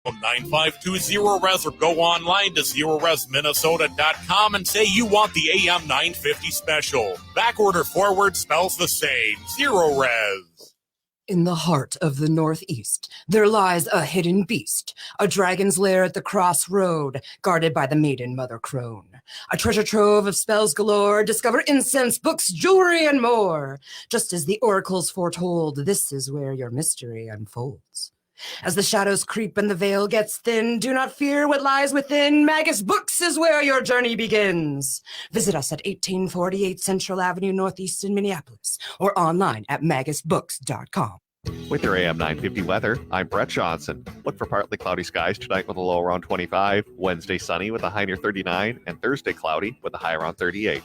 9520-RES or go online to ZeroResMinnesota.com and say you want the AM 950 special. Backorder forward spells the same. Zero Res. In the heart of the Northeast, there lies a hidden beast, a dragon's lair at the crossroad, guarded by the maiden Mother Crone. A treasure trove of spells galore, discover incense, books, jewelry, and more. Just as the oracles foretold, this is where your mystery unfolds. As the shadows creep and the veil gets thin, do not fear what lies within. Magus Books is where your journey begins. Visit us at 1848 Central Avenue Northeast in Minneapolis or online at magusbooks.com. With your AM 950 weather, I'm Brett Johnson. Look for partly cloudy skies tonight with a low around 25, Wednesday sunny with a high near 39, and Thursday cloudy with a high around 38.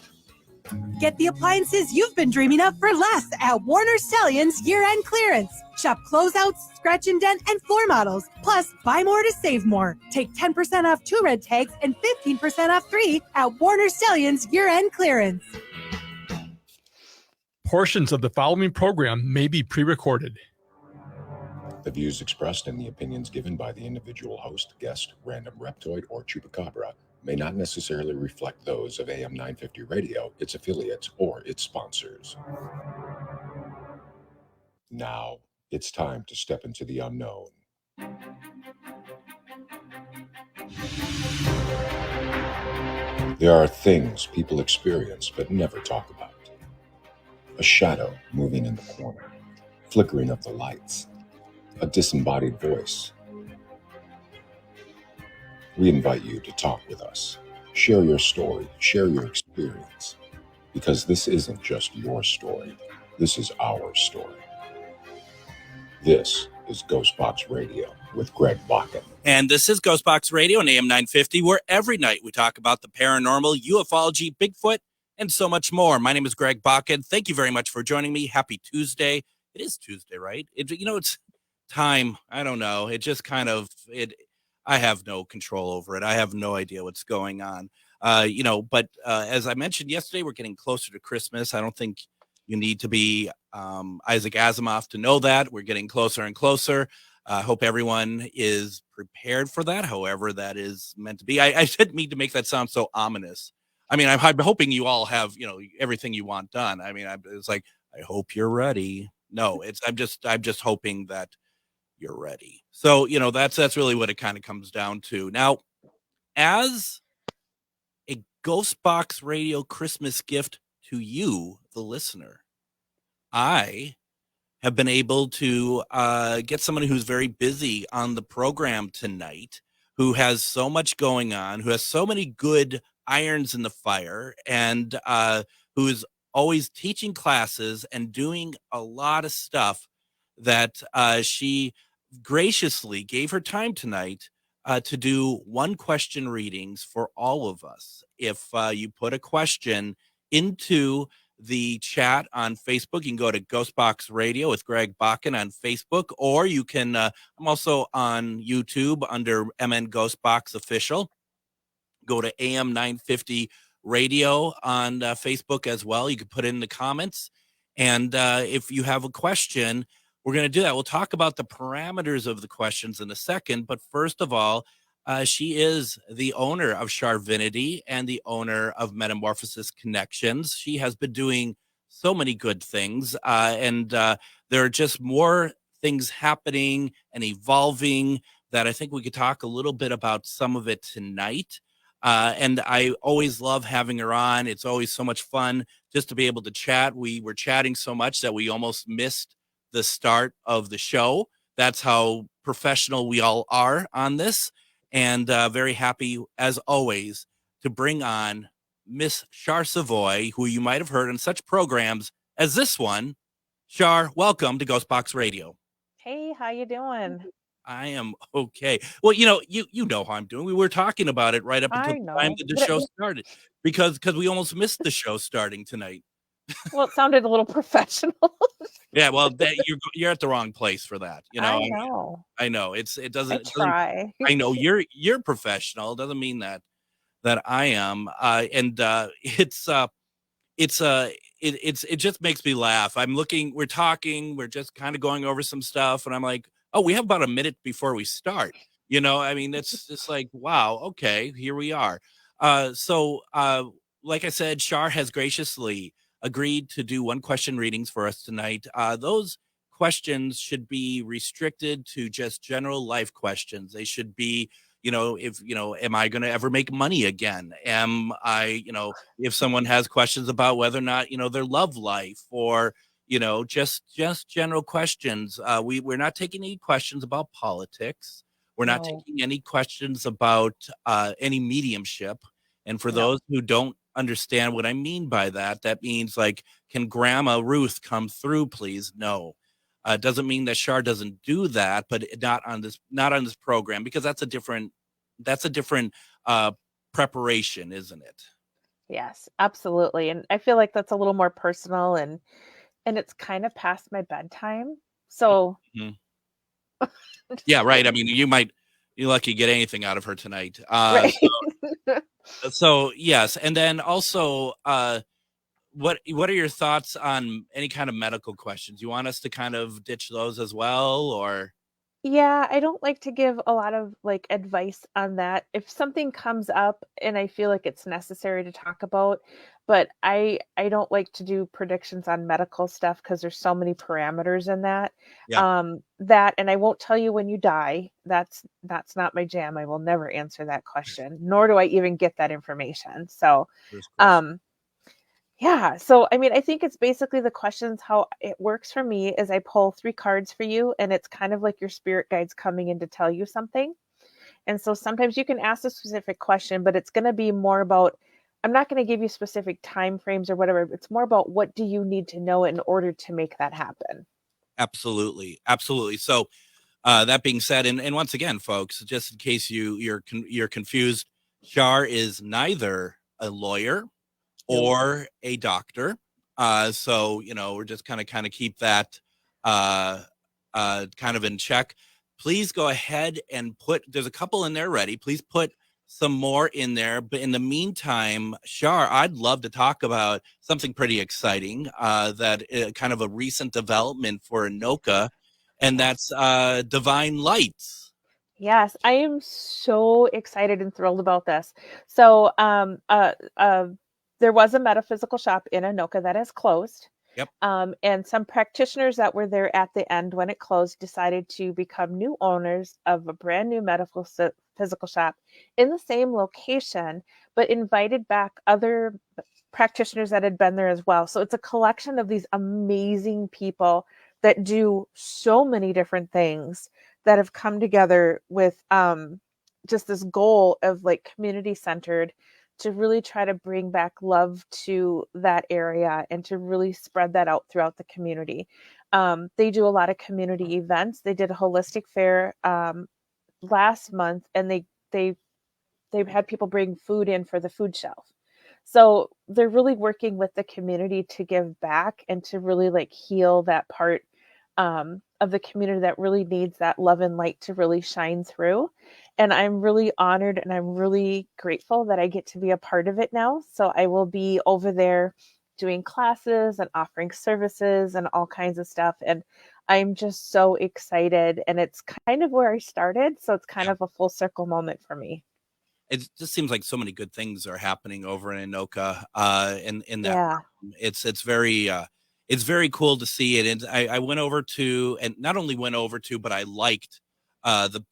Get the appliances you've been dreaming of for less at Warner Stellian's year-end clearance. Shop closeouts, scratch and dent, and floor models. Plus, buy more to save more. Take 10% off 2 red tags and 15% off 3 at Warner Stellian's year-end clearance. Portions of the following program may be pre-recorded. The views expressed and the opinions given by the individual host, guest, random reptoid, or chupacabra may not necessarily reflect those of AM 950 Radio, its affiliates, or its sponsors. Now, it's time to step into the unknown. There are things people experience but never talk about. A shadow moving in the corner, flickering of the lights, a disembodied voice. We invite you to talk with us. Share your story, share your experience, because this isn't just your story. This is our story. This is Ghostbox Radio with Greg Bakken. And this is Ghostbox Radio on AM 950, where every night we talk about the paranormal, ufology, Bigfoot, and so much more. My name is Greg Bakken. Thank you very much for joining me. Happy Tuesday. It is Tuesday, right? It's time. I don't know. It just kind of, I have no control over it. I have no idea what's going on. But as I mentioned yesterday, we're getting closer to Christmas. I don't think you need to be Isaac Asimov to know that. We're getting closer and closer. I hope everyone is prepared for that, however that is meant to be. I didn't mean to make that sound so ominous. I mean, I'm hoping you all have, everything you want done. I mean, it's like, I hope you're ready. No, I'm just hoping that you're ready. So, that's really what it kind of comes down to. Now, as a Ghostbox Radio Christmas gift to you, the listener, I have been able to get somebody who's very busy on the program tonight, who has so much going on, who has so many good irons in the fire, and who is always teaching classes and doing a lot of stuff that she graciously gave her time tonight to do one question readings for all of us. If you put a question into the chat on Facebook, you can go to Ghostbox Radio with Greg Bakken on Facebook, or you can, I'm also on YouTube under MN Ghostbox Official. Go to AM 950 Radio on Facebook as well. You can put in the comments. And if you have a question, we're going to do that. We'll talk about the parameters of the questions in a second. But first of all, she is the owner of Charvinity and the owner of Metamorphosis Connections. She has been doing so many good things. And there are just more things happening and evolving that I think we could talk a little bit about some of it tonight. And I always love having her on. It's always so much fun just to be able to chat. We were chatting so much that we almost missed the start of the show. That's how professional we all are on this. And very happy, as always, to bring on Miss Char Savoy, who you might have heard on such programs as this one. Char, welcome to Ghostbox Radio. Hey, how you doing? I am okay. Well, you know how I'm doing. We were talking about it right up until the time that the show started, because we almost missed the show starting tonight. Well, it sounded a little professional. Yeah, well, you're at the wrong place for that. I know. It doesn't. I know you're professional. It doesn't mean that I am. It just makes me laugh. We're talking. We're just kind of going over some stuff, and I'm like, oh, we have about a minute before we start. You know, I mean, it's just like, wow, okay, here we are. So, like I said, Shar has graciously agreed to do one question readings for us tonight. Those questions should be restricted to just general life questions. They should be, am I going to ever make money again? Am I, if someone has questions about whether or not, their love life, or, just general questions. We're not taking any questions about politics. We're not No. taking any questions about any mediumship. And for No. those who don't understand what I mean by that, that means like, can Grandma Ruth come through, please? No. Doesn't mean that Shar doesn't do that, but not on this program, because that's a different preparation, isn't it? Yes, absolutely. And I feel like that's a little more personal, and it's kind of past my bedtime. So Mhm. Yeah, right. I mean, you're lucky to get anything out of her tonight. right. So yes, and then also, what are your thoughts on any kind of medical questions? You want us to kind of ditch those as well, or? Yeah, I don't like to give a lot of like advice on that. If something comes up and I feel like it's necessary to talk about, but I don't like to do predictions on medical stuff because there's so many parameters in that. Yeah. That, and I won't tell you when you die. That's not my jam. I will never answer that question, nor do I even get that information. So, yeah. So, I mean, I think it's basically the questions. How it works for me is I pull 3 cards for you, and it's kind of like your spirit guides coming in to tell you something. And so sometimes you can ask a specific question, but it's going to be more about, I'm not going to give you specific time frames or whatever. It's more about, what do you need to know in order to make that happen? Absolutely. Absolutely. So, that being said, and once again, folks, just in case you're confused, Shar is neither a lawyer or a doctor. So, we're just kind of keep that kind of in check. Please go ahead and there's a couple in there ready. Please put some more in there. But in the meantime, Shar, I'd love to talk about something pretty exciting, that kind of a recent development for Anoka, and that's Divine Lights. Yes, I am so excited and thrilled about this. So, there was a metaphysical shop in Anoka that has closed. Yep. And some practitioners that were there at the end when it closed decided to become new owners of a brand new physical shop in the same location, but invited back other practitioners that had been there as well. So it's a collection of these amazing people that do so many different things that have come together with just this goal of like community centered, to really try to bring back love to that area and to really spread that out throughout the community. They do a lot of community events. They did a holistic fair last month, and they've had people bring food in for the food shelf. So they're really working with the community to give back and to really like heal that part of the community that really needs that love and light to really shine through. And I'm really honored and I'm really grateful that I get to be a part of it now. So I will be over there doing classes and offering services and all kinds of stuff. And I'm just so excited. And it's kind of where I started. So it's kind of a full circle moment for me. It just seems like so many good things are happening over in Anoka. In that, Yeah. It's very cool to see it. And I went over to, and not only went over to, but I liked the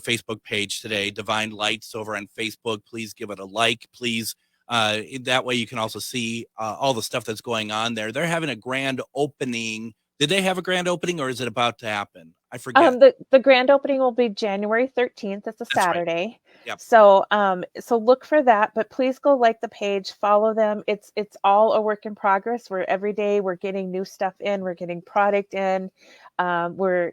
Facebook page today, Divine Lights, over on Facebook. Please give it a like, please. That way you can also see all the stuff that's going on there. They're having a grand opening. Did they have a grand opening, or is it about to happen? I forget. The grand opening will be January 13th. It's a Saturday. Right. Yep. So so look for that, but please go like the page, follow them. It's all a work in progress. Every day we're getting new stuff in, we're getting product in. We're,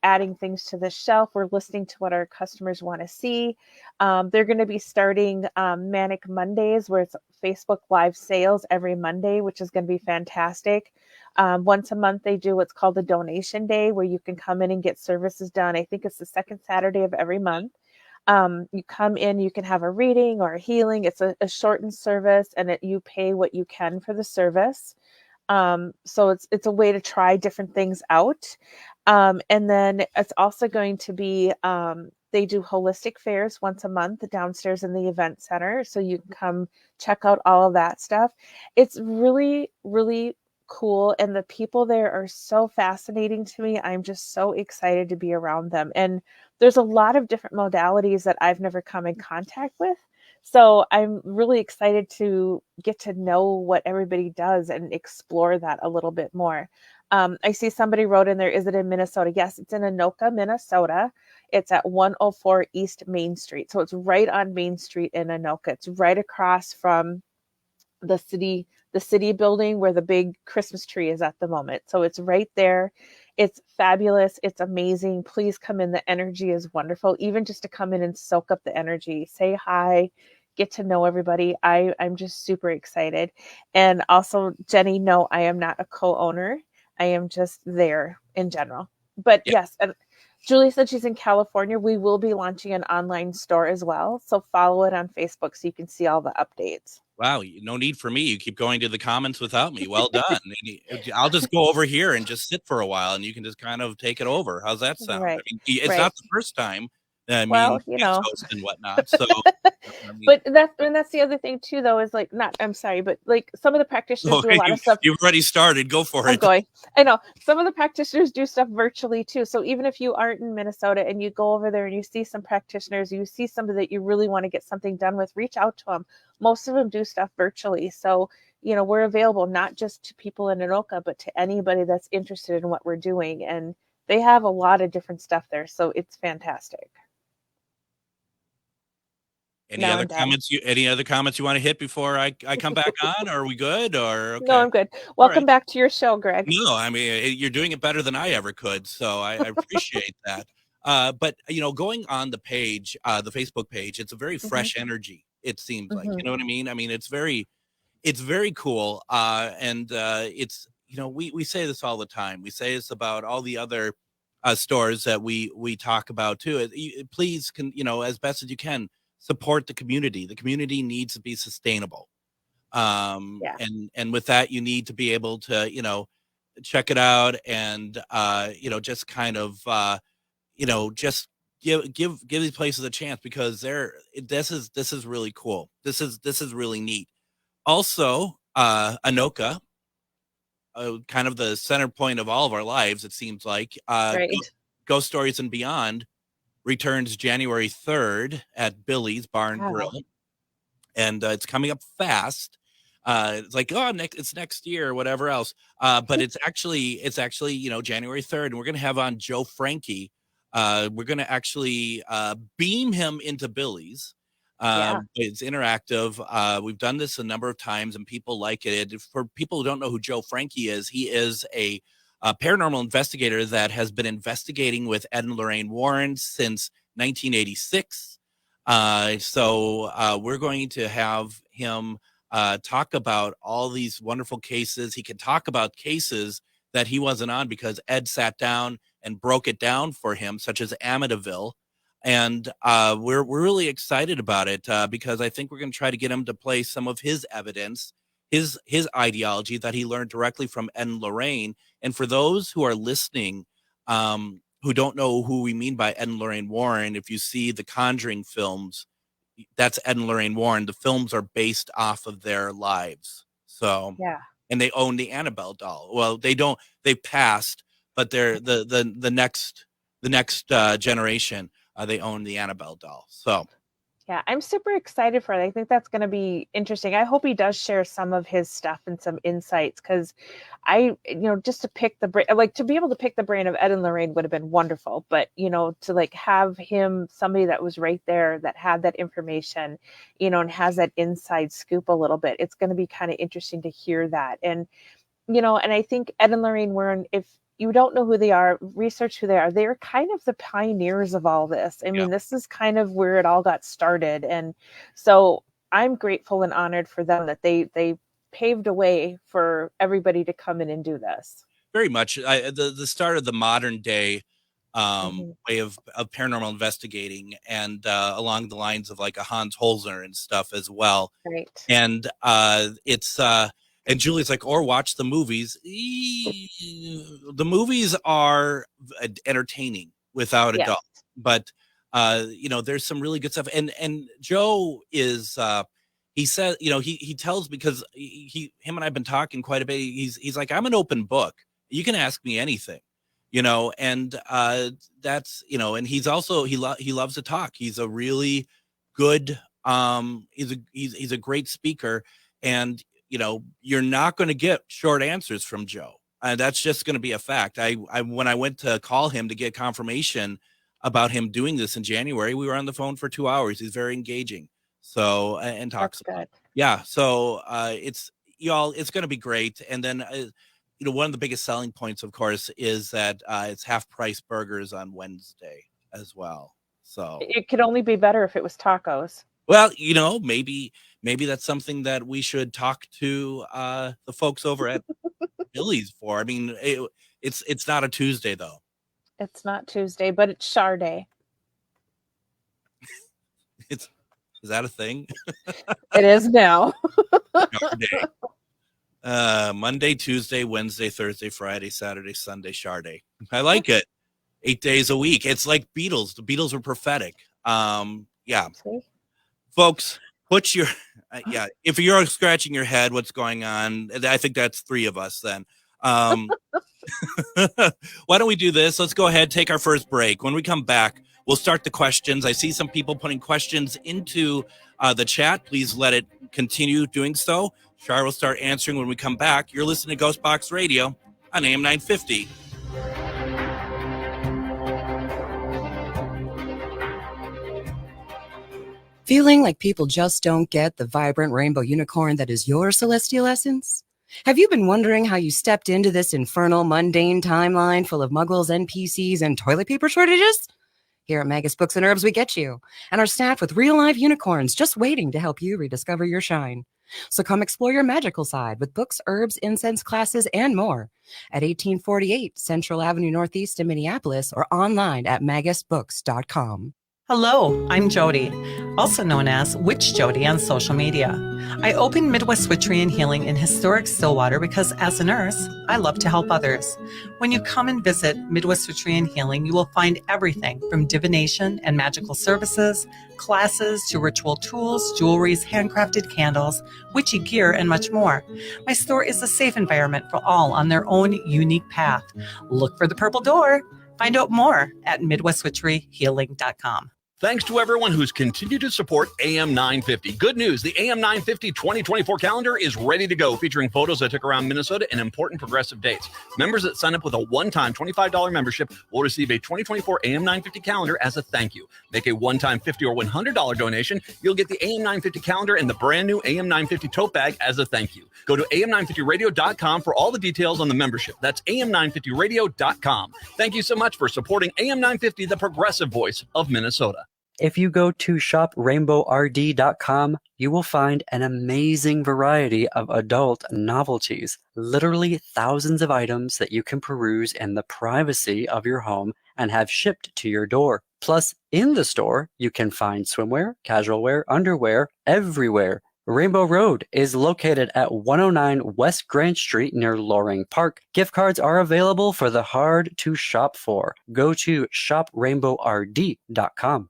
adding things to the shelf. We're listening to what our customers want to see. They're going to be starting Manic Mondays, where it's Facebook Live sales every Monday, which is going to be fantastic. Once a month, they do what's called a donation day, where you can come in and get services done. I think it's the second Saturday of every month. You come in, you can have a reading or a healing. It's a shortened service, and you pay what you can for the service. So it's a way to try different things out. And then it's also going to be They do holistic fairs once a month downstairs in the event center. So you can come check out all of that stuff. It's really, really cool. And the people there are so fascinating to me. I'm just so excited to be around them. And there's a lot of different modalities that I've never come in contact with. So I'm really excited to get to know what everybody does and explore that a little bit more. I see somebody wrote in there, is it in Minnesota? Yes, it's in Anoka, Minnesota. It's at 104 East Main Street. So it's right on Main Street in Anoka. It's right across from the city building where the big Christmas tree is at the moment. So it's right there. It's fabulous. It's amazing. Please come in. The energy is wonderful. Even just to come in and soak up the energy, say hi, get to know everybody. I'm just super excited. And also, Jenny, no, I am not a co-owner. I am just there in general. But yes, and Julie said she's in California. We will be launching an online store as well. So follow it on Facebook so you can see all the updates. Wow, no need for me. You keep going to the comments without me. Well done. I'll just go over here and just sit for a while, and you can just kind of take it over. How's that sound? Right. I mean, it's not the first time. Well, you know, host and whatnot. So, but that's the other thing too, though, is like I'm sorry, but like some of the practitioners do a lot of stuff. You've already started. Go for it. I know some of the practitioners do stuff virtually too. So even if you aren't in Minnesota and you go over there and you see some practitioners, you see somebody that you really want to get something done with, reach out to them. Most of them do stuff virtually. So, we're available not just to people in Anoka, but to anybody that's interested in what we're doing. And they have a lot of different stuff there. So it's fantastic. Any other comments you want to hit before I come back on? Are we good? Or okay. No, I'm good. Welcome back to your show, Greg. No, I mean, you're doing it better than I ever could. So I appreciate that. But going on the page, the Facebook page, it's a very fresh energy. It seems like, you know what I mean? I mean, it's very cool. And it's, we say this all the time. We say this about all the other stores that we talk about too. Please as best as you can, support the community. The community needs to be sustainable. And with that, you need to be able to, check it out and, just kind of, just give these places a chance because this is really cool. This is really neat. Also, Anoka, kind of the center point of all of our lives, it seems like, Ghost Stories and Beyond returns January 3rd at Billy's Bar and Grill. And it's coming up fast. It's like, it's next year or whatever else. But it's actually, January 3rd. And we're going to have on Joe Frankie. We're going to actually beam him into Billy's. It's interactive. We've done this a number of times and people like it. For people who don't know who Joe Frankie is, he is a paranormal investigator that has been investigating with Ed and Lorraine Warren since 1986. So we're going to have him talk about all these wonderful cases. He can talk about cases that he wasn't on because Ed sat down and broke it down for him, such as Amityville. And we're really excited about it because I think we're going to try to get him to play some of his evidence, his ideology that he learned directly from Ed and Lorraine. And for those who are listening, who don't know who we mean by Ed and Lorraine Warren, if you see the Conjuring films, that's Ed and Lorraine Warren. The films are based off of their lives. So, and they own the Annabelle doll. Well, they don't, they passed, but they're the next generation, they own the Annabelle doll. So. Yeah, I'm super excited for it. I think that's going to be interesting. I hope he does share some of his stuff and some insights because just to pick the brain, like to be able to pick the brain of Ed and Lorraine would have been wonderful. But, to like have him, somebody that was right there that had that information, and has that inside scoop a little bit. It's going to be kind of interesting to hear that. And, and I think Ed and Lorraine Warren, if you don't know who they are, research who they are. They're kind of the pioneers of all this. I mean, this is kind of where it all got started. And so I'm grateful and honored for them that they paved a way for everybody to come in and do this. Very much. The start of the modern day way of paranormal investigating and along the lines of like a Hans Holzer and stuff as well. Right. And it's... and Julie's like, or watch the movies. The movies are entertaining without a doubt. But there's some really good stuff. And Joe is, he said, he tells, because him and I've been talking quite a bit. He's like, I'm an open book. You can ask me anything, and that's, and he's also, he loves to talk. He's a really good, he's a great speaker, and, you're not going to get short answers from Joe. That's just going to be a fact. When I went to call him to get confirmation about him doing this in January, we were on the phone for 2 hours. He's very engaging. So, and talks. That's good. Yeah. So, it's going to be great. And then, one of the biggest selling points, of course, is that it's half price burgers on Wednesday as well. So it could only be better if it was tacos. Well, maybe that's something that we should talk to the folks over at Billy's for. I mean, it's not a Tuesday though. It's not Tuesday, but it's Char Day. Is that a thing? It is now. Char Day. Monday, Tuesday, Wednesday, Thursday, Friday, Saturday, Sunday, Char Day. I like it. 8 days a week. It's like Beatles. The Beatles were prophetic. Yeah. See? Folks, put your if you're scratching your head, what's going on? I think that's 3 of us then. Why don't we do this? Let's go ahead, take our first break. When we come back, we'll start the questions. I see some people putting questions into the chat. Please let it continue doing so. Char will start answering when we come back. You're listening to Ghostbox Radio on AM 950. Feeling like people just don't get the vibrant rainbow unicorn that is your celestial essence? Have you been wondering how you stepped into this infernal, mundane timeline full of muggles, NPCs, and toilet paper shortages? Here at Magus Books and Herbs, we get you, and are staffed with real-life unicorns just waiting to help you rediscover your shine. So come explore your magical side with books, herbs, incense classes, and more at 1848 Central Avenue Northeast in Minneapolis, or online at magusbooks.com. Hello, I'm Jody, also known as Witch Jody on social media. I opened Midwest Witchery and Healing in historic Stillwater because as a nurse, I love to help others. When you come and visit Midwest Witchery and Healing, you will find everything from divination and magical services, classes to ritual tools, jewelries, handcrafted candles, witchy gear, and much more. My store is a safe environment for all on their own unique path. Look for the purple door. Find out more at MidwestWitcheryHealing.com. Thanks to everyone who's continued to support AM 950. Good news, the AM 950 2024 calendar is ready to go, featuring photos I took around Minnesota and important progressive dates. Members that sign up with a one-time $25 membership will receive a 2024 AM 950 calendar as a thank you. Make a one-time $50 or $100 donation. You'll get the AM 950 calendar and the brand new AM 950 tote bag as a thank you. Go to am950radio.com for all the details on the membership. That's am950radio.com. Thank you so much for supporting AM 950, the progressive voice of Minnesota. If you go to shoprainbowrd.com, you will find an amazing variety of adult novelties, literally thousands of items that you can peruse in the privacy of your home and have shipped to your door. Plus, in the store, you can find swimwear, casual wear, underwear, everywhere. Rainbow Road is located at 109 West Grand Street near Loring Park. Gift cards are available for the hard to shop for. Go to shoprainbowrd.com.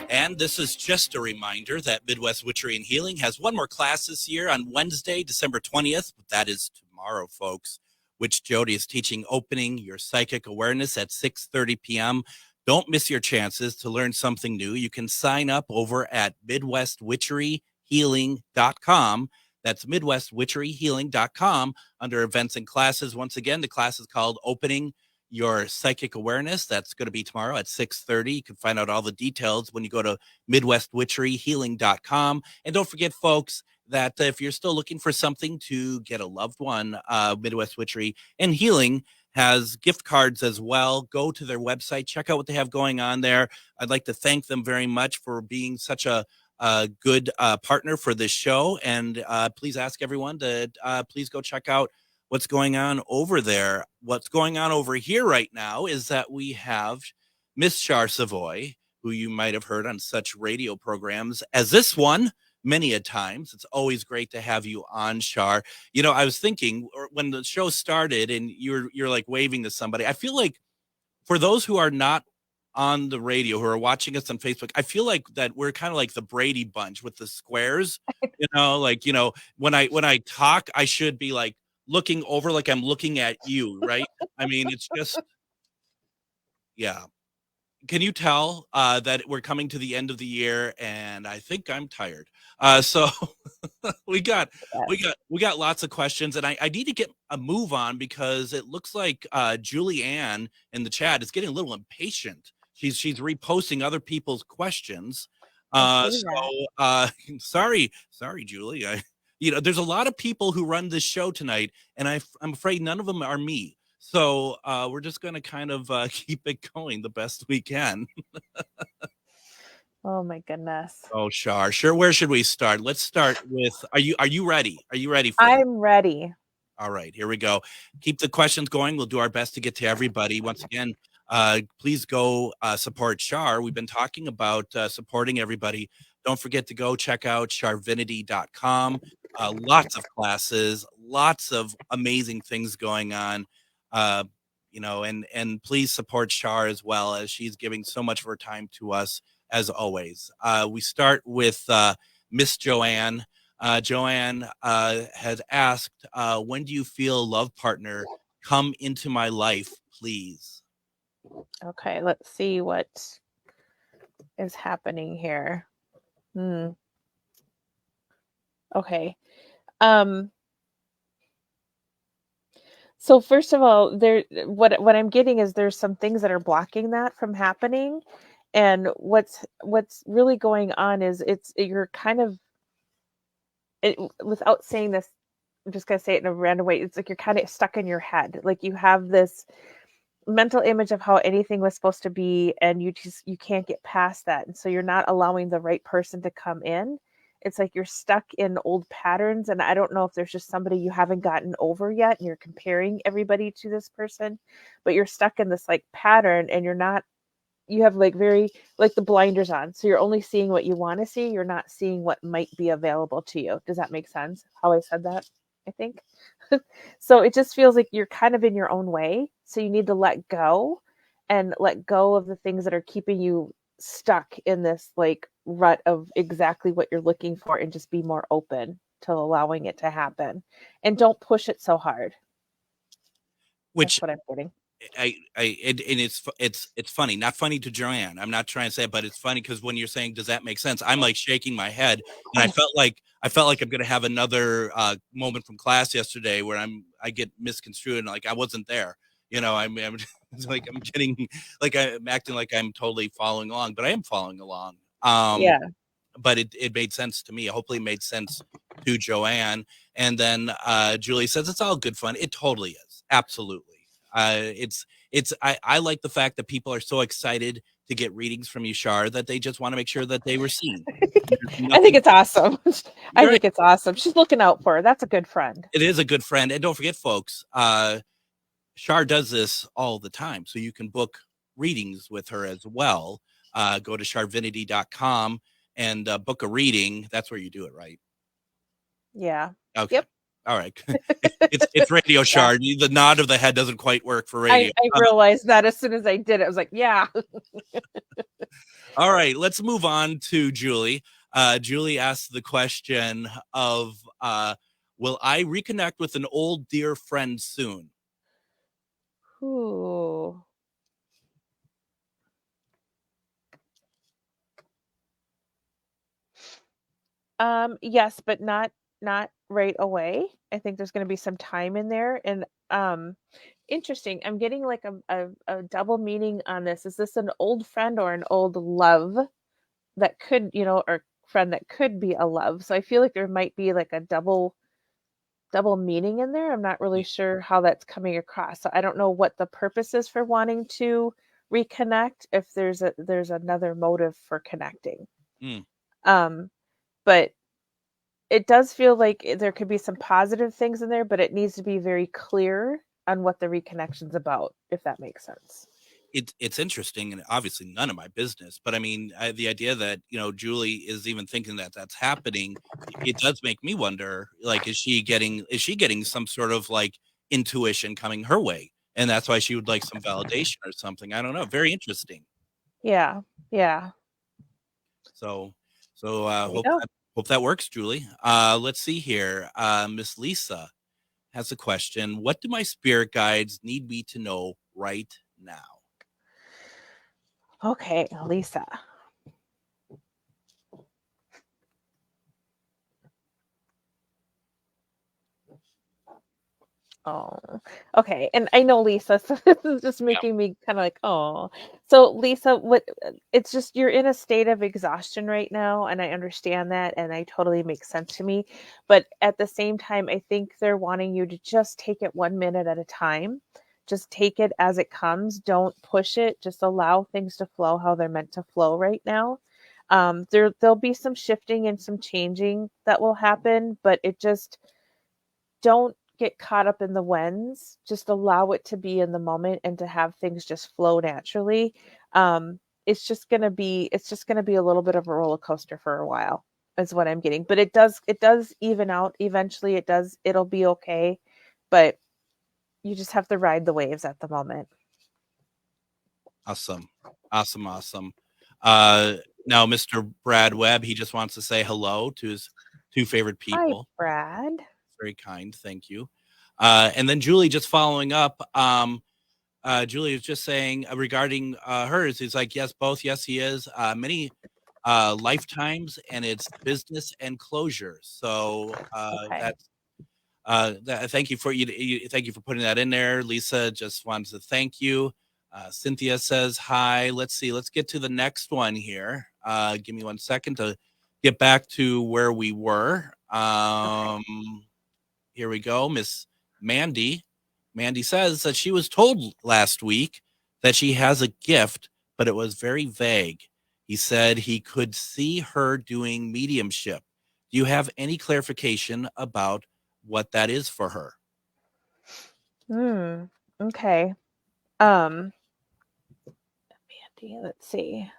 And this is just a reminder that Midwest Witchery and Healing has one more class this year on Wednesday, December 20th. That is tomorrow, folks. Witch Jody is teaching Opening Your Psychic Awareness at 6:30 p.m. Don't miss your chances to learn something new. You can sign up over at MidwestWitcheryHealing.com. That's MidwestWitcheryHealing.com under events and classes. Once again, the class is called Opening Your Psychic Awareness. That's going to be tomorrow at 6:30. You can find out all the details when you go to MidwestWitcheryHealing.com. And don't forget, folks, that if you're still looking for something to get a loved one, Midwest Witchery and Healing has gift cards as well. Go to their website, check out what they have going on there. I'd like to thank them very much for being such a good partner for this show. And please ask everyone to please go check out what's going on over there. What's going on over here right now is that we have Miss Char Savoy, who you might have heard on such radio programs as this one, many a times. It's always great to have you on, Shar. You know, I was thinking when the show started and you're like waving to somebody, I feel like for those who are not on the radio, who are watching us on Facebook, I feel like that we're kind of like the Brady Bunch with the squares, like, when I talk, I should be like looking over, like I'm looking at you, right? I mean, it's just, yeah. Can you tell that we're coming to the end of the year, and I think I'm tired. So we got lots of questions, and I need to get a move on because it looks like Julianne in the chat is getting a little impatient. She's reposting other people's questions. Sorry, Julie. There's a lot of people who run this show tonight, and I'm afraid none of them are me. So we're just going to kind of keep it going the best we can. Oh my goodness. Oh, Shar. Sure. Where should we start? Let's start with, are you ready? Are you ready? I'm ready. All right, here we go. Keep the questions going. We'll do our best to get to everybody. Once again, please go support Shar. We've been talking about supporting everybody. Don't forget to go check out charvinity.com. Lots of classes, lots of amazing things going on. And please support Shar as well, as she's giving so much of her time to us as always. We start with Miss Joanne. Joanne has asked, when do you feel a love partner come into my life, please? Okay, let's see what is happening here. Okay. So first of all, what I'm getting is there's some things that are blocking that from happening. And what's really going on is you're kind of, without saying this, I'm just going to say it in a random way. It's like you're kind of stuck in your head. Like you have this mental image of how anything was supposed to be, and you can't get past that. And so you're not allowing the right person to come in. It's like you're stuck in old patterns. And I don't know if there's just somebody you haven't gotten over yet and you're comparing everybody to this person, but you're stuck in this like pattern, and you have like very like the blinders on. So you're only seeing what you want to see. You're not seeing what might be available to you. Does that make sense? How I said that, I think. So it just feels like you're kind of in your own way. So you need to let go of the things that are keeping you stuck in this like rut of exactly what you're looking for, and just be more open to allowing it to happen, and don't push it so hard. That's what I'm getting. It's funny, not funny to Joanne. I'm not trying to say it, but it's funny because when you're saying, does that make sense? I'm like shaking my head, and I felt like I'm going to have another moment from class yesterday where I get misconstrued and like I wasn't there. I'm like, I'm getting like, I'm acting like I'm totally following along, but I am following along. Yeah. But it made sense to me. Hopefully it made sense to Joanne. And then Julie says, it's all good fun. It totally is. Absolutely. I like the fact that people are so excited to get readings from you, Shar, that they just want to make sure that they were seen. I think it's awesome. I think it's awesome. She's looking out for her. That's a good friend. It is a good friend. And don't forget, folks, Shar does this all the time. So you can book readings with her as well. Go to charvinity.com and book a reading. That's where you do it, right? Yeah. Okay. Yep. All right. It's radio, Shar. The nod of the head doesn't quite work for radio. I realized that as soon as I did it. I was like, yeah. All right. Let's move on to Julie. Julie asked the question of, will I reconnect with an old dear friend soon? Ooh. Yes, but not right away. I think there's going to be some time in there. And interesting. I'm getting like a double meaning on this. Is this an old friend or an old love that could, or friend that could be a love? So I feel like there might be like a double meaning in there. I'm not really sure how that's coming across. So I don't know what the purpose is for wanting to reconnect, if there's another motive for connecting. But it does feel like there could be some positive things in there, but it needs to be very clear on what the reconnection's about, if that makes sense. It's interesting, and obviously none of my business. But I mean, the idea that Julie is even thinking that that's happening, it does make me wonder. Like, is she getting some sort of like intuition coming her way, and that's why she would like some validation or something? I don't know. Very interesting. Yeah. Yeah. So There you hope go. that works, Julie. Let's see here. Miss Lisa has a question. What do my spirit guides need me to know right now? Okay, Lisa. Oh, okay. And I know Lisa, so this is just making me kind of like, oh. So Lisa, it's just you're in a state of exhaustion right now, and I understand that, and I totally makes sense to me. But at the same time, I think they're wanting you to just take it 1 minute at a time. Just take it as it comes. Don't push it. Just allow things to flow how they're meant to flow right now. There'll be some shifting and some changing that will happen, but it just don't get caught up in the whens. Just allow it to be in the moment and to have things just flow naturally. It's just gonna be a little bit of a roller coaster for a while, is what I'm getting. But it does even out eventually. It'll be okay, but you just have to ride the waves at the moment. Awesome. Now, Mr. Brad Webb, he just wants to say hello to his two favorite people. Hi, Brad. Very kind. Thank you. And then Julie, just following up, Julie was just saying regarding hers, he's like, yes, both. Yes, he is. Many lifetimes, and it's business and closure. So Okay. thank you for thank you for putting that in there. Lisa just wants to thank you. Cynthia says hi. Let's see. Let's get to the next one here. Give me 1 second to get back to where we were. Okay. Here we go. Miss Mandy. Mandy says that she was told last week that she has a gift, but it was very vague. He said he could see her doing mediumship. Do you have any clarification about what that is for her? Okay. Mandy, let's see.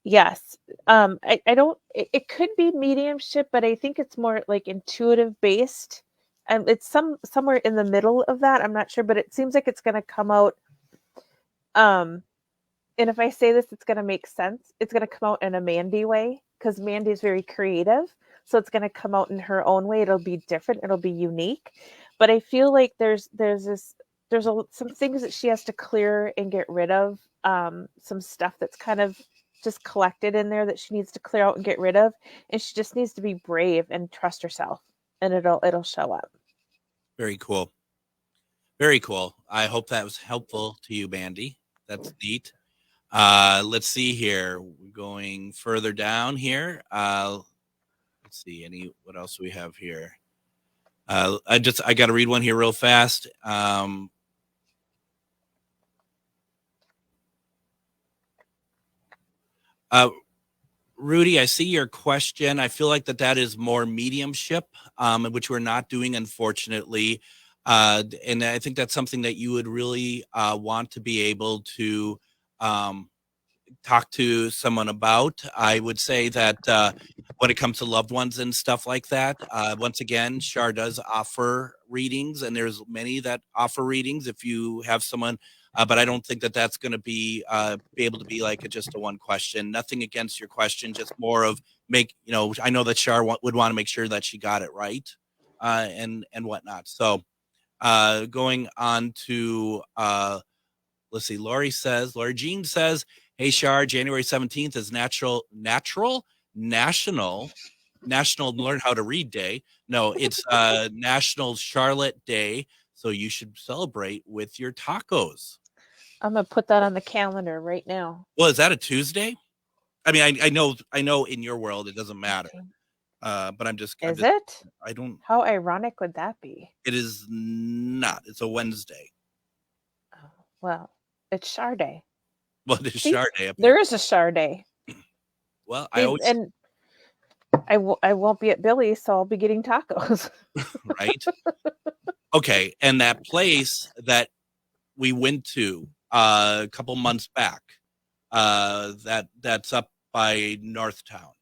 Yes. I don't, it could be mediumship, but I think it's more like intuitive based. And it's somewhere in the middle of that. I'm not sure, but it seems like it's going to come out. And if I say this, it's going to make sense. It's going to come out in a Mandy way, because Mandy is very creative. So it's going to come out in her own way. It'll be different. It'll be unique. But I feel like there's some things that she has to clear and get rid of. Some stuff that's kind of just collected in there that she needs to clear out and get rid of. And she just needs to be brave and trust herself, and it'll show up. Very cool. Very cool. I hope that was helpful to you, Mandy. That's neat. Let's see here. We're going further down here. Let's see. What else do we have here? I got to read one here real fast. Rudy, I see your question. I feel like that is more mediumship, which we're not doing, unfortunately. And I think that's something that you would really want to be able to talk to someone about. I would say that when it comes to loved ones and stuff like that, once again, Shar does offer readings, and there's many that offer readings if you have someone. But I don't think that that's going to be able to be like just a one question. Nothing against your question, just more of I know that Shar would want to make sure that she got it right and whatnot. So going on to let's see. Lori Jean says, hey, Shar, January 17th is National Learn How to Read Day. No, it's National Charlotte Day. So you should celebrate with your tacos. I'm going to put that on the calendar right now. Well, is that a Tuesday? I mean, I know in your world it doesn't matter. But I'm just. I don't. How ironic would that be? It is not. It's a Wednesday. Oh, well, it's Shar Day. Well, it is Shar Day. There is a Shar Day. Well, I won't be at Billy's, so I'll be getting tacos. Right? Okay, and that place that we went to a couple months back, that's up by Northtown.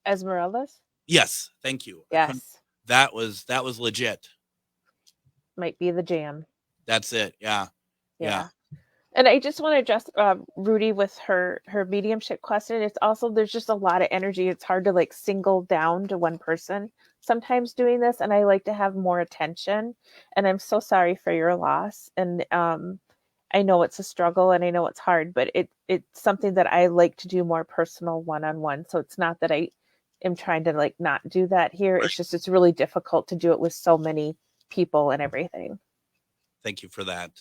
Esmeralda's? Yes, thank you. Yes. That was legit. Might be the jam. That's it. Yeah. And I just want to address Rudy with her mediumship question. It's also, there's just a lot of energy. It's hard to like single down to one person sometimes doing this, and I like to have more attention. And I'm so sorry for your loss. And I know it's a struggle and I know it's hard, but it's something that I like to do more personal one-on-one. So it's not that I am trying to like not do that here. Right. It's just, it's really difficult to do it with so many people and everything. Thank you for that.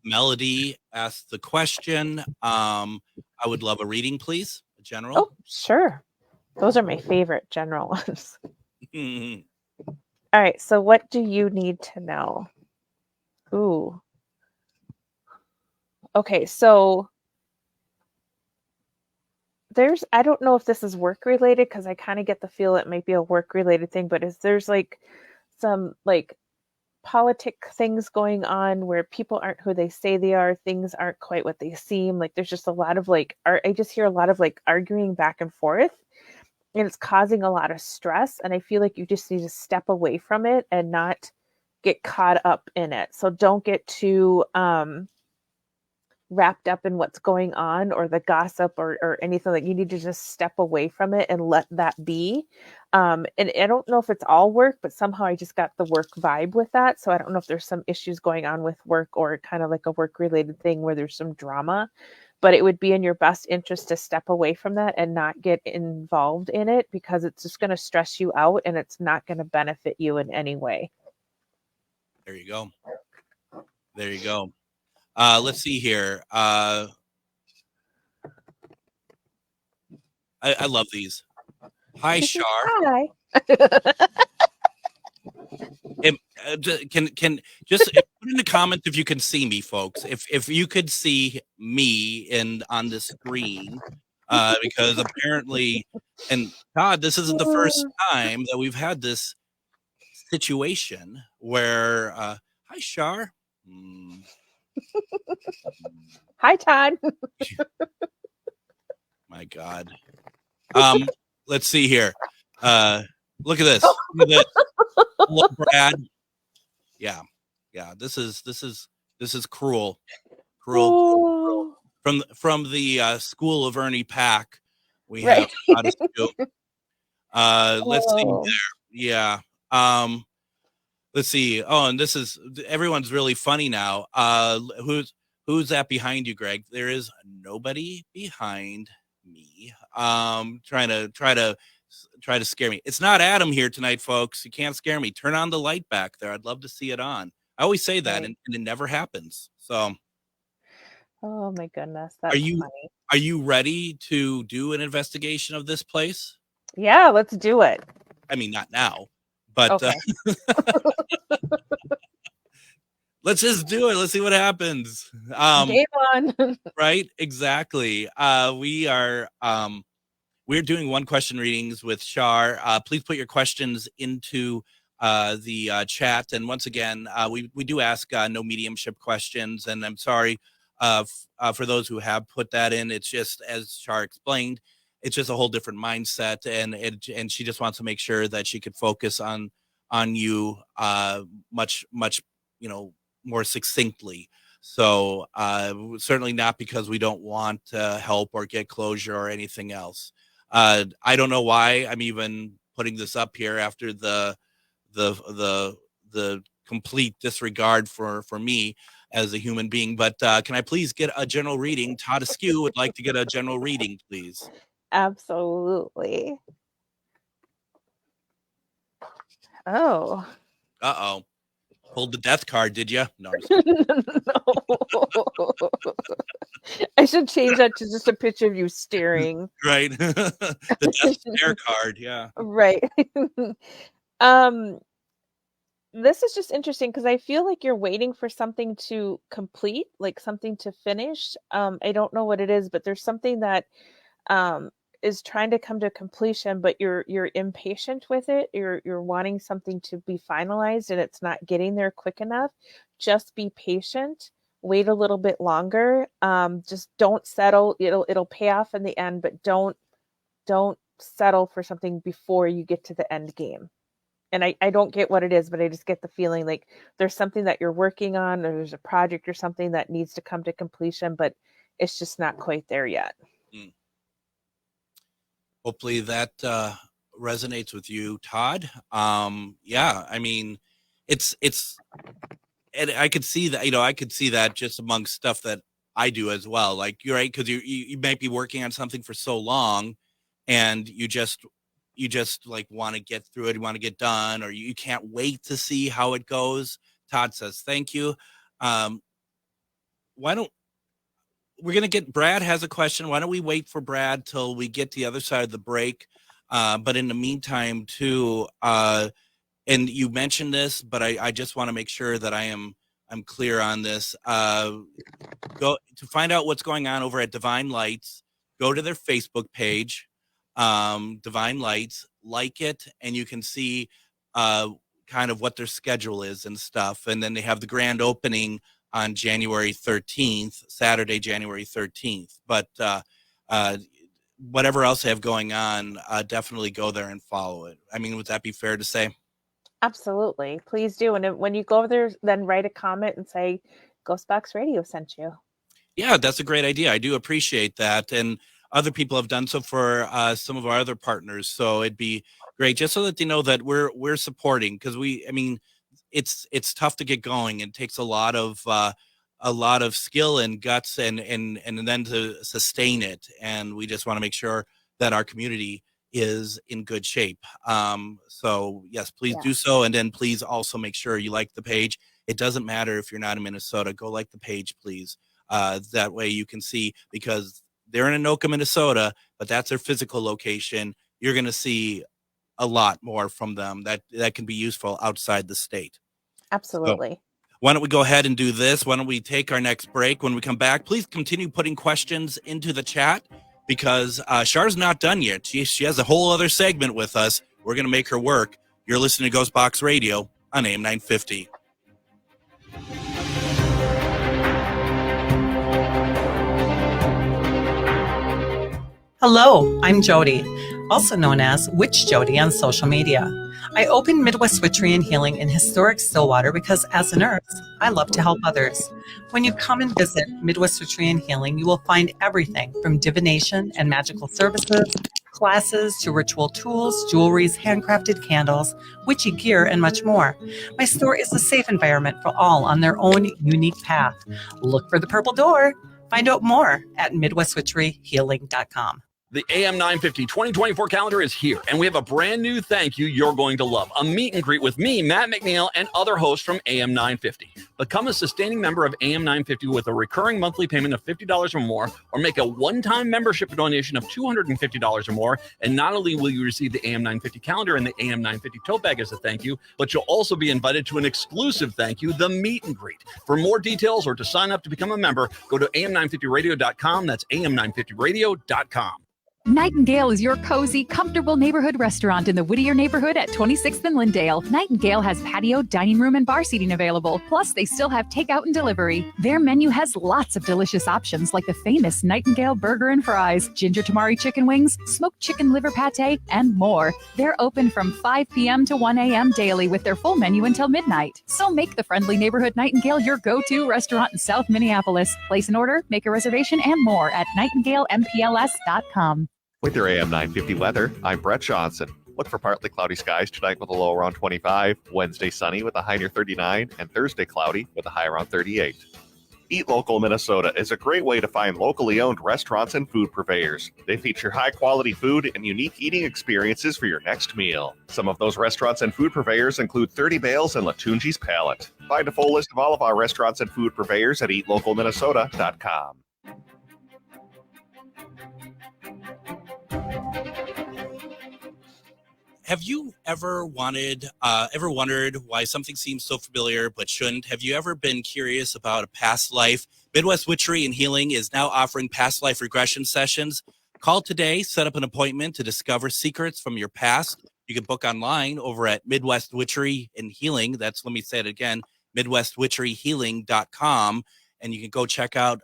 Melody asked the question. I would love a reading, please. A general. Oh, sure. Those are my favorite general ones. All right. So what do you need to know? Ooh. Okay. So I don't know if this is work related, because I kind of get the feel it might be a work related thing, but there's like some like politic things going on where people aren't who they say they are, things aren't quite what they seem. Like there's just a lot of like I just hear a lot of like arguing back and forth, and it's causing a lot of stress, and I feel like you just need to step away from it and not get caught up in it. So don't get too wrapped up in what's going on or the gossip or anything. Like you need to just step away from it and let that be. And I don't know if it's all work, but somehow I just got the work vibe with that. So I don't know if there's some issues going on with work or kind of like a work related thing where there's some drama, but it would be in your best interest to step away from that and not get involved in it, because it's just going to stress you out and it's not going to benefit you in any way. There you go. There you go. Let's see here. I love these. Hi, Shar. Hi. Can just put in the comments if you can see me, folks. If you could see me on the screen, because apparently, and God, this isn't the first time that we've had this situation where. Hi, Shar. Hi, Todd. My God. Let's see here. Look at this. Look at this. Hello, Brad. Yeah. This is cruel. Cruel. From the School of Ernie Pack. We have how to do. Let's see there. Yeah. Let's see. Oh, and everyone's really funny now. Who's that behind you, Greg? There is nobody behind me. Trying to scare me. It's not Adam here tonight, folks. You can't scare me. Turn on the light back there. I'd love to see it on. I always say that, and it never happens. So. Oh my goodness, that's funny. Are you ready to do an investigation of this place? Yeah, let's do it. I mean, not now, but okay. Let's just do it. Let's see what happens. Game on. Right? Exactly. We're doing one question readings with Shar. Please put your questions into the chat. And once again, we do ask no mediumship questions. And I'm sorry for those who have put that in. It's just, as Shar explained, it's just a whole different mindset. And she just wants to make sure that she could focus on you much, more succinctly. So certainly not because we don't want to help or get closure or anything else. I don't know why I'm even putting this up here after the complete disregard for me as a human being. But can I please get a general reading? Todd Askew would like to get a general reading, please. Absolutely. Oh. Uh-oh. Pulled the death card, did you? No. No. I should change that to just a picture of you staring. Right. The death stare card, yeah. Right. This is just interesting because I feel like you're waiting for something to complete, like something to finish. I don't know what it is, but there's something that is trying to come to completion, but you're impatient with it. You're wanting something to be finalized and it's not getting there quick enough. Just be patient. Wait a little bit longer. Just don't settle. It'll pay off in the end, but don't settle for something before you get to the end game. And I don't get what it is, but I just get the feeling like there's something that you're working on, or there's a project or something that needs to come to completion, but it's just not quite there yet. Hopefully that resonates with you, Todd. Yeah, I mean, it's, and I could see that, I could see that just amongst stuff that I do as well. Like, you're right, because you might be working on something for so long, and you just like want to get through it, you want to get done, or you can't wait to see how it goes. Todd says, thank you. Brad has a question. Why don't we wait for Brad till we get to the other side of the break? But in the meantime too, and you mentioned this, but I just want to make sure that I'm clear on this. Go to find out what's going on over at Divine Lights. Go to their Facebook page, Divine Lights, like it, and you can see kind of what their schedule is and stuff. And then they have the grand opening on January 13th, Saturday, January 13th. But whatever else they have going on, definitely go there and follow it. I mean, would that be fair to say? Absolutely. Please do. And when you go there, then write a comment and say, Ghostbox Radio sent you. Yeah, that's a great idea. I do appreciate that. And other people have done so for some of our other partners. So it'd be great just so that they know that we're supporting, because it's tough to get going. It takes a lot of skill and guts and then to sustain it. And we just want to make sure that our community is in good shape. So yes, please do so. And then please also make sure you like the page. It doesn't matter if you're not in Minnesota, go like the page, please. That way you can see, because they're in Anoka, Minnesota, but that's their physical location. You're going to see a lot more from them that can be useful outside the state. Absolutely. So, why don't we go ahead and do this? Why don't we take our next break? When we come back, please continue putting questions into the chat, because Char's not done yet. She has a whole other segment with us. We're going to make her work. You're listening to Ghostbox Radio on AM 950. Hello, I'm Jody, also known as Witch Jody on social media. I opened Midwest Witchery and Healing in historic Stillwater because as a nurse, I love to help others. When you come and visit Midwest Witchery and Healing, you will find everything from divination and magical services, classes to ritual tools, jewelries, handcrafted candles, witchy gear, and much more. My store is a safe environment for all on their own unique path. Look for the purple door. Find out more at MidwestWitcheryHealing.com. The AM 950 2024 calendar is here, and we have a brand new thank you you're going to love. A meet and greet with me, Matt McNeil, and other hosts from AM 950. Become a sustaining member of AM 950 with a recurring monthly payment of $50 or more, or make a one-time membership donation of $250 or more, and not only will you receive the AM 950 calendar and the AM 950 tote bag as a thank you, but you'll also be invited to an exclusive thank you, the meet and greet. For more details or to sign up to become a member, go to am950radio.com. That's am950radio.com. Nightingale is your cozy, comfortable neighborhood restaurant in the Whittier neighborhood at 26th and Lindale. Nightingale has patio, dining room, and bar seating available. Plus, they still have takeout and delivery. Their menu has lots of delicious options like the famous Nightingale burger and fries, ginger tamari chicken wings, smoked chicken liver pate, and more. They're open from 5 p.m. to 1 a.m. daily with their full menu until midnight. So make the friendly neighborhood Nightingale your go-to restaurant in South Minneapolis. Place an order, make a reservation, and more at nightingalempls.com. With your AM 950 weather, I'm Brett Johnson. Look for partly cloudy skies tonight with a low around 25, Wednesday sunny with a high near 39, and Thursday cloudy with a high around 38. Eat Local Minnesota is a great way to find locally owned restaurants and food purveyors. They feature high-quality food and unique eating experiences for your next meal. Some of those restaurants and food purveyors include 30 Bales and Latunji's Palette. Find a full list of all of our restaurants and food purveyors at eatlocalminnesota.com. Have you ever wondered why something seems so familiar but shouldn't? Have you ever been curious about a past life? Midwest Witchery and Healing is now offering past life regression sessions. Call today, set up an appointment to discover secrets from your past. You can book online over at Midwest Witchery and Healing. That's, let me say it again, MidwestWitcheryHealing.com. And you can go check out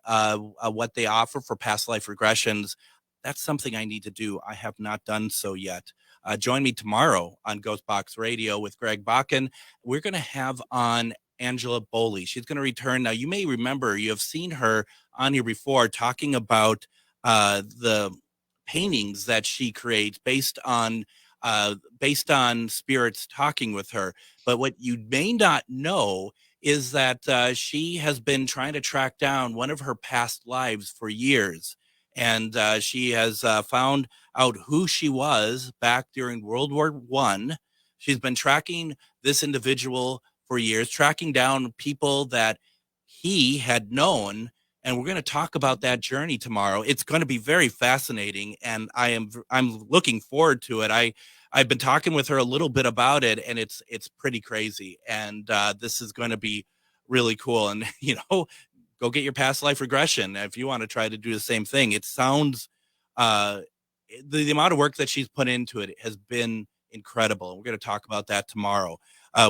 what they offer for past life regressions. That's something I need to do. I have not done so yet. Join me tomorrow on Ghostbox Radio with Greg Bakken. We're going to have on Angela Boley. She's going to return. Now, you may remember, you have seen her on here before talking about the paintings that she creates based on spirits talking with her. But what you may not know is that she has been trying to track down one of her past lives for years. And she has found out who she was back during World War I. She's been tracking this individual for years, tracking down people that he had known. And we're going to talk about that journey tomorrow. It's going to be very fascinating, and I'm looking forward to it. I've been talking with her a little bit about it, and it's pretty crazy. And this is going to be really cool. And go get your past life regression if you want to try to do the same thing. It sounds the amount of work that she's put into it has been incredible. We're going to talk about that tomorrow.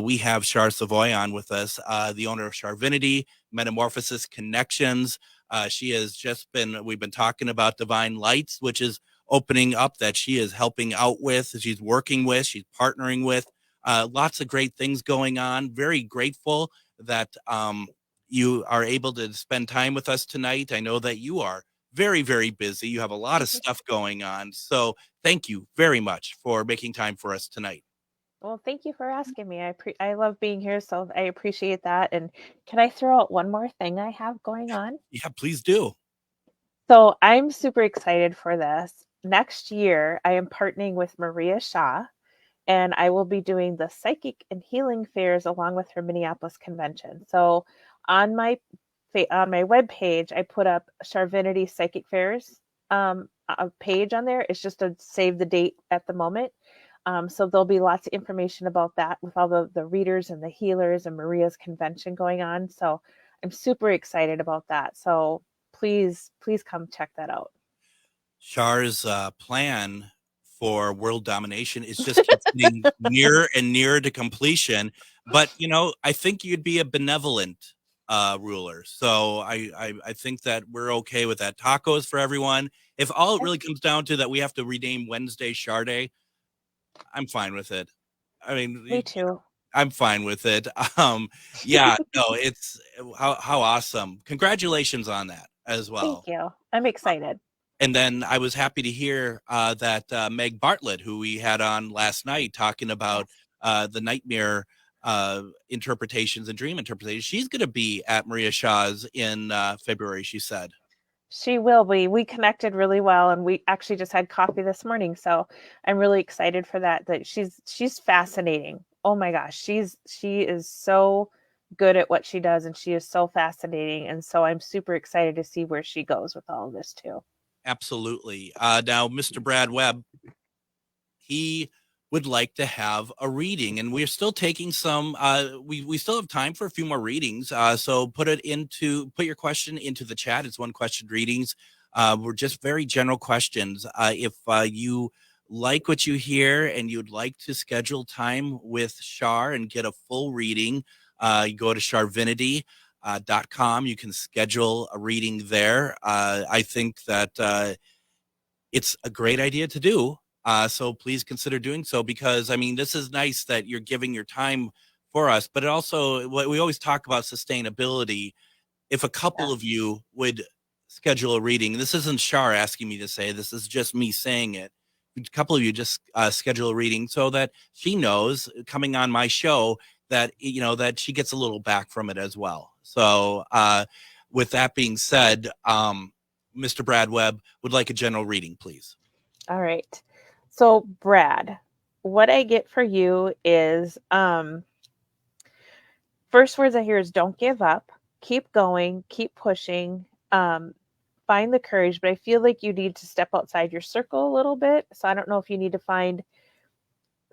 We have Char Savoy on with us, the owner of Charvinity, Metamorphosis Connections. We've been talking about Divine Lights, which is opening up, that she is helping out with, she's working with, she's partnering with. Lots of great things going on. Very grateful that you are able to spend time with us tonight. I know that you are very, very busy. You have a lot of stuff going on. So thank you very much for making time for us tonight. Well, thank you for asking me. I love being here, so I appreciate that. And can I throw out one more thing I have going on? Yeah, please do. So I'm super excited for this. Next year, I am partnering with Maria Shaw, and I will be doing the psychic and healing fairs along with her Minneapolis convention. So on my webpage, I put up Charvinity Psychic Fairs a page on there. It's just to save the date at the moment. So there'll be lots of information about that with all the readers and the healers and Maria's convention going on. So I'm super excited about that. So please come check that out. Char's plan for world domination is just getting nearer and nearer to completion. But, I think you'd be a benevolent ruler. So I think that we're okay with that. Tacos for everyone. If all it really comes down to that we have to rename Wednesday Char Day, I'm fine with it. I mean, me too. I'm fine with it. Yeah, no, it's how awesome. Congratulations on that as well. Thank you. I'm excited. And then I was happy to hear that Meg Bartlett, who we had on last night talking about the nightmare interpretations and dream interpretations, she's going to be at Maria Shaw's in February, she said. She will be. We connected really well, and we actually just had coffee this morning. So I'm really excited for that. That she's fascinating. Oh my gosh, she is so good at what she does, and she is so fascinating. And so I'm super excited to see where she goes with all of this too. Absolutely. Now, Mr. Brad Webb, he would like to have a reading, and we're still taking some. We still have time for a few more readings. So put your question into the chat. It's one question readings. We're just very general questions. If you like what you hear and you'd like to schedule time with Char and get a full reading, you go to Charvinity.com. You can schedule a reading there. I think that it's a great idea to do. So please consider doing so, because this is nice that you're giving your time for us, but it also, what we always talk about, sustainability. If a couple of you would schedule a reading, this isn't Char asking me to say, this is just me saying it. A couple of you just schedule a reading so that she knows coming on my show that, that she gets a little back from it as well. So with that being said, Mr. Brad Webb would like a general reading, please. All right. So Brad, what I get for you is, first words I hear is don't give up, keep going, keep pushing, find the courage, but I feel like you need to step outside your circle a little bit. So I don't know if you need to find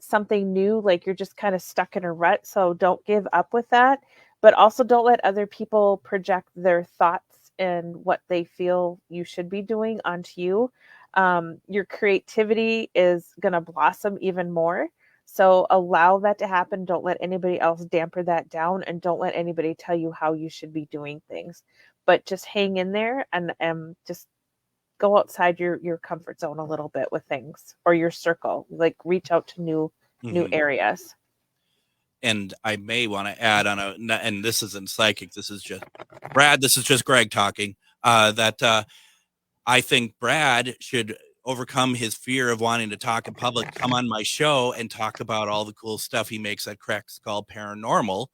something new, like you're just kind of stuck in a rut. So don't give up with that, but also don't let other people project their thoughts and what they feel you should be doing onto you. Your creativity is going to blossom even more. So allow that to happen. Don't let anybody else damper that down, and don't let anybody tell you how you should be doing things. But just hang in there and just go outside your comfort zone a little bit with things, or your circle. Like reach out to new areas. And I may want to add on and this isn't psychic, this is just Brad, this is just Greg talking, that I think Brad should overcome his fear of wanting to talk in public, come on my show and talk about all the cool stuff he makes at Crack Skull Paranormal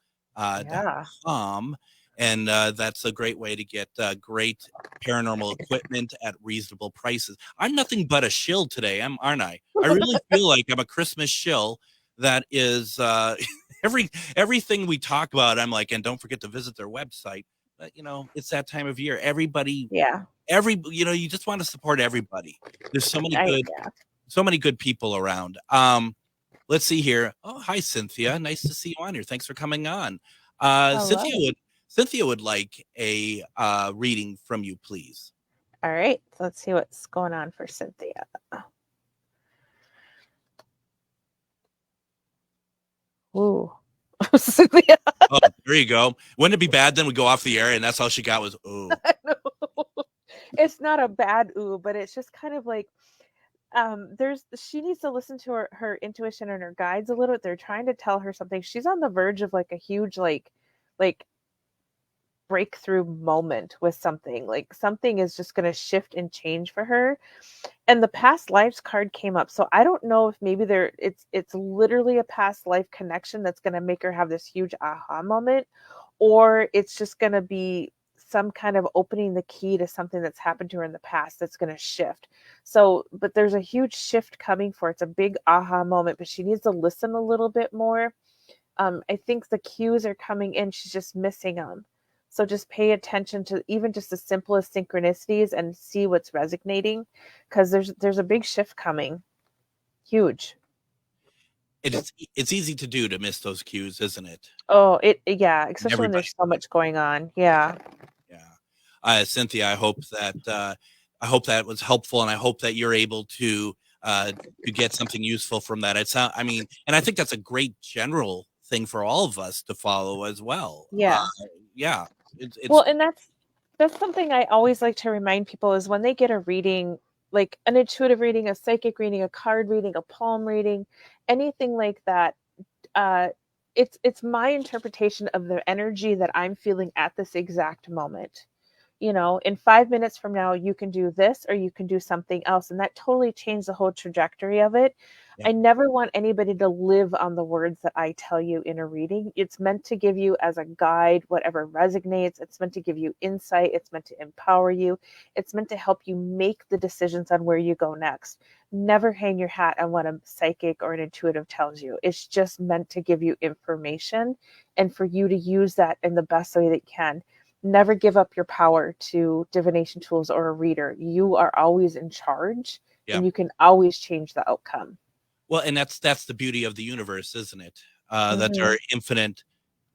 .com. And that's a great way to get great paranormal equipment at reasonable prices. I'm nothing but a shill today, aren't I? I really feel like I'm a Christmas shill that is everything we talk about. I'm like, and don't forget to visit their website. But, it's that time of year. Everybody, you just want to support everybody. There's so many good people around. Let's see here. Oh, hi, Cynthia. Nice to see you on here. Thanks for coming on. Cynthia would like a reading from you, please. All right. Let's see what's going on for Cynthia. Ooh. Cynthia. Oh, there you go. Wouldn't it be bad then we go off the air and that's all she got was ooh? It's not a bad ooh, but it's just kind of like she needs to listen to her intuition and her guides a little bit. They're trying to tell her something. She's on the verge of like a huge like breakthrough moment with something. Like something is just going to shift and change for her. And the past lives card came up. So I don't know if maybe it's literally a past life connection that's going to make her have this huge aha moment, or it's just going to be some kind of opening the key to something that's happened to her in the past that's going to shift. So, but there's a huge shift coming for her. It's a big aha moment, but she needs to listen a little bit more. I think the cues are coming in. She's just missing them. So just pay attention to even just the simplest synchronicities and see what's resonating, because there's a big shift coming. Huge. It's easy to do to miss those cues, isn't it? Oh, especially when there's so much going on. Yeah. Cynthia, I hope that was helpful, and I hope that you're able to get something useful from that. And I think that's a great general thing for all of us to follow as well. Well, and that's something I always like to remind people is when they get a reading, like an intuitive reading, a psychic reading, a card reading, a palm reading, anything like that. It's my interpretation of the energy that I'm feeling at this exact moment. In 5 minutes from now, you can do this or you can do something else. And that totally changed the whole trajectory of it. Yeah. I never want anybody to live on the words that I tell you in a reading. It's meant to give you as a guide, whatever resonates. It's meant to give you insight. It's meant to empower you. It's meant to help you make the decisions on where you go next. Never hang your hat on what a psychic or an intuitive tells you. It's just meant to give you information and for you to use that in the best way that you can. Never give up your power to divination tools or a reader. You are always in charge, and you can always change the outcome. Well, and that's the beauty of the universe, isn't it? That there are infinite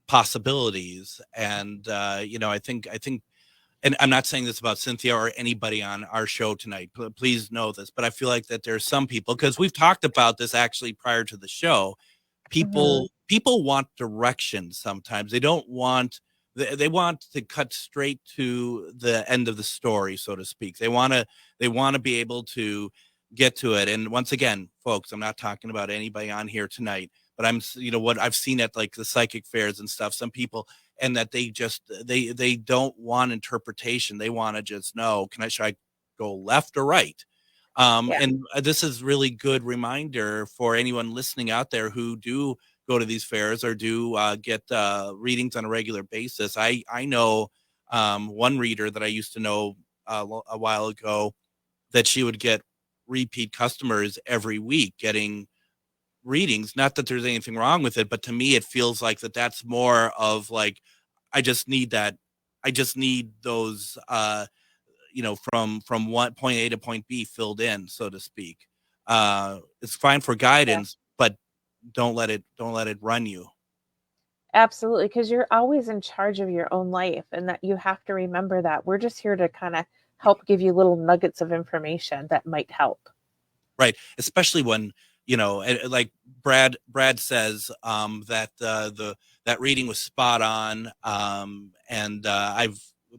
possibilities. And, I think, and I'm not saying this about Cynthia or anybody on our show tonight, please know this, but I feel like that there's some people, because we've talked about this actually prior to the show. People want direction sometimes. They don't want, they want to cut straight to the end of the story, so to speak. They want to be able to get to it. And once again, folks, I'm not talking about anybody on here tonight, but I'm, what I've seen at like the psychic fairs and stuff, some people, and that they just, they don't want interpretation. They want to just know, should I go left or right? And this is really good reminder for anyone listening out there who do go to these fairs or do get readings on a regular basis. I know one reader that I used to know a while ago, that she would get repeat customers every week getting readings. Not that there's anything wrong with it, but to me, it feels like that's more of like, I just need that. I just need those, from one point A to point B filled in, so to speak. It's fine for guidance, but don't let it run you. Absolutely. Because you're always in charge of your own life, and that you have to remember that we're just here to kind of help give you little nuggets of information that might help. Right. Especially when, like Brad says, that reading was spot on. And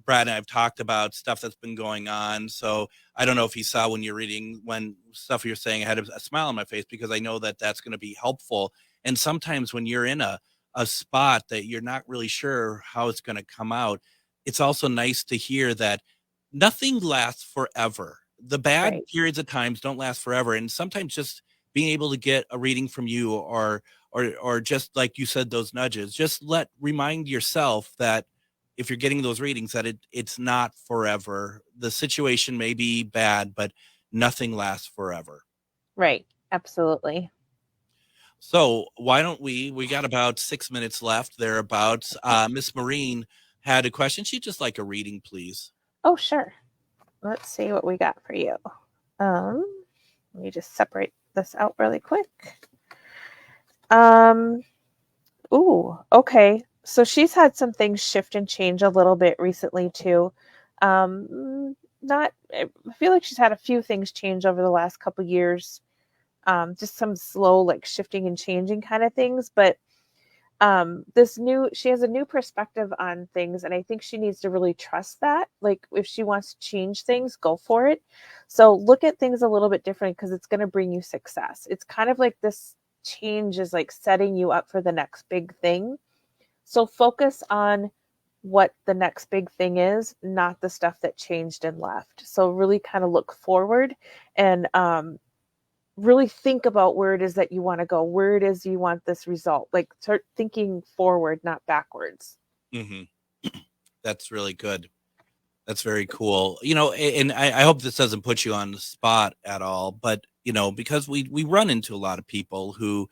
Brad and I've talked about stuff that's been going on. So I don't know if he saw when stuff you're saying, I had a smile on my face, because I know that that's going to be helpful. And sometimes when you're in a spot that you're not really sure how it's going to come out, it's also nice to hear that nothing lasts forever. The bad periods of times don't last forever. And sometimes just being able to get a reading from you, or just like you said, those nudges, just remind yourself that if you're getting those readings, that it's not forever. The situation may be bad, but nothing lasts forever. Right. Absolutely. So why don't we got about 6 minutes left thereabouts. Miss Maureen had a question. She'd just like a reading, please. Oh, sure. Let's see what we got for you. Let me just separate this out really quick. Ooh, okay. So she's had some things shift and change a little bit recently too. I feel like she's had a few things change over the last couple years. Just some slow, like shifting and changing kind of things. But she has a new perspective on things, and I think she needs to really trust that. Like, if she wants to change things, go for it. So look at things a little bit different, because it's going to bring you success. It's kind of like this change is like setting you up for the next big thing. So focus on what the next big thing is, not the stuff that changed and left. So really kind of look forward and really think about where it is that you want to go, where it is you want this result. Like, start thinking forward, not backwards. Mm-hmm. That's really good. That's very cool. And I hope this doesn't put you on the spot at all, but, because we run into a lot of people who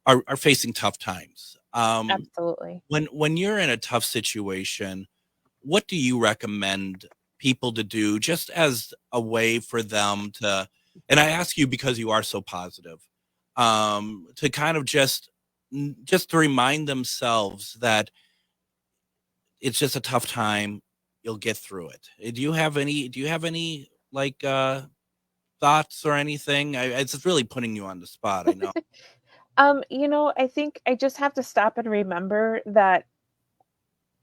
are facing tough times. Absolutely. When you're in a tough situation, what do you recommend people to do, just as a way for them to, and I ask you because you are so positive, to kind of just to remind themselves that it's just a tough time. You'll get through it. Do you have any like thoughts or anything? It's just really putting you on the spot, I know. I think I just have to stop and remember that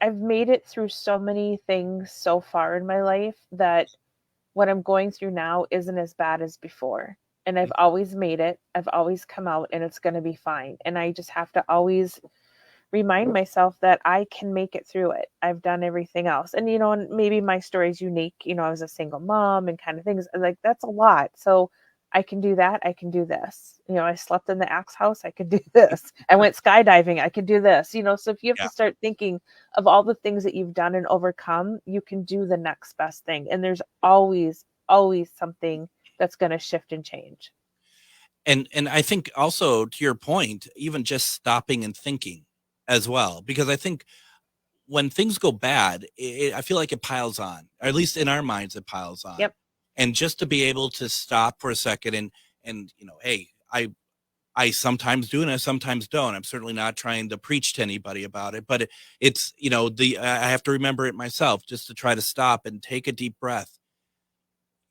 I've made it through so many things so far in my life that what I'm going through now isn't as bad as before. And I've always made it. I've always come out, and it's going to be fine. And I just have to always remind myself that I can make it through it. I've done everything else. And, and maybe my story is unique. I was a single mom and kind of things like that's a lot. So I can do that. I can do this. I slept in the Axe house. I could do this. I went skydiving. I could do this. So if you have to start thinking of all the things that you've done and overcome, you can do the next best thing. And there's always something that's going to shift and change. And I think also, to your point, even just stopping and thinking as well, because I think when things go bad, I feel like it piles on, or at least in our minds, it piles on. Yep. And just to be able to stop for a second and hey, I sometimes do and I sometimes don't. I'm certainly not trying to preach to anybody about it, but it's, I have to remember it myself, just to try to stop and take a deep breath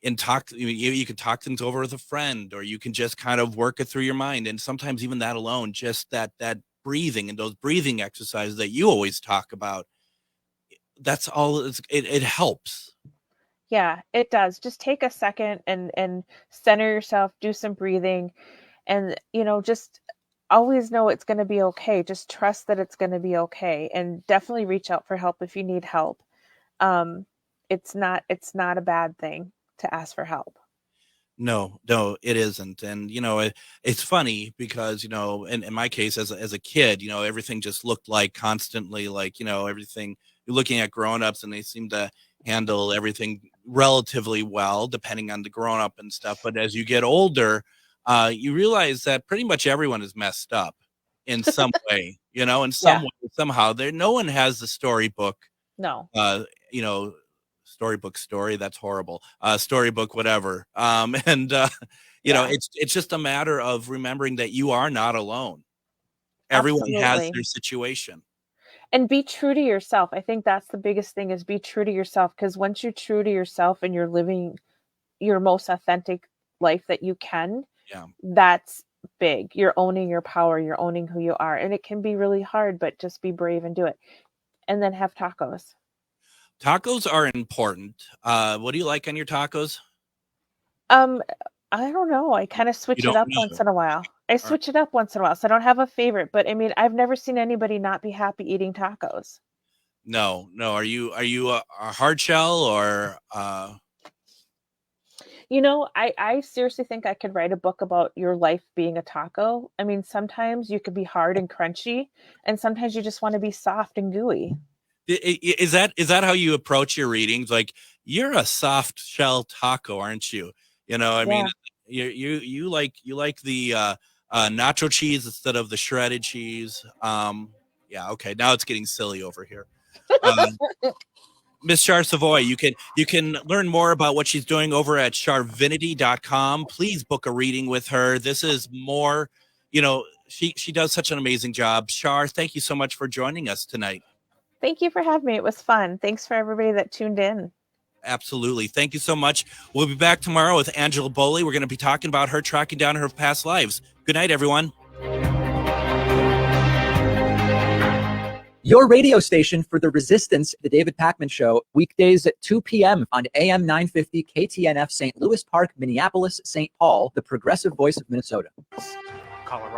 and talk. You can talk things over with a friend, or you can just kind of work it through your mind. And sometimes even that alone, just that breathing and those breathing exercises that you always talk about, that's all. It helps. Yeah, it does. Just take a second and center yourself, do some breathing, and, just always know it's going to be okay. Just trust that it's going to be okay, and definitely reach out for help if you need help. It's not a bad thing to ask for help. No, it isn't. And, it's funny because, in my case, as a kid, everything just looked like constantly like, everything, you're looking at grownups and they seem to handle everything relatively well, depending on the grown up and stuff. But as you get older, you realize that pretty much everyone is messed up in some way, in some way, somehow. No one has the storybook. No. Storybook story. That's horrible. Storybook, whatever. It's just a matter of remembering that you are not alone. Everyone has their situation. And be true to yourself. I think that's the biggest thing, is be true to yourself, because once you're true to yourself and you're living your most authentic life that you can, that's big. You're owning your power, you're owning who you are, and it can be really hard, but just be brave and do it. And then have tacos. Tacos are important. What do you like on your tacos? I don't know. I kind of switch You it don't up know. once in a while. I switch it up once in a while, so I don't have a favorite. But I mean, I've never seen anybody not be happy eating tacos. No. Are you a hard shell or? You know, I seriously think I could write a book about your life being a taco. I mean, sometimes you could be hard and crunchy, and sometimes you just want to be soft and gooey. Is that how you approach your readings? Like, you're a soft shell taco, aren't you? You know, I mean, you like the nacho cheese instead of the shredded cheese. Yeah, okay. Now it's getting silly over here. Miss Char Savoy, you can learn more about what she's doing over at charvinity.com. Please book a reading with her. This is more, she does such an amazing job. Char, thank you so much for joining us tonight. Thank you for having me. It was fun. Thanks for everybody that tuned in. Absolutely. Thank you so much. We'll be back tomorrow with Angela Boley. We're going to be talking about her tracking down her past lives. Good night, everyone. Your radio station for the Resistance, the David Pakman Show, weekdays at 2 p.m. on AM 950 KTNF, St. Louis Park, Minneapolis, St. Paul, the progressive voice of Minnesota. Colorado.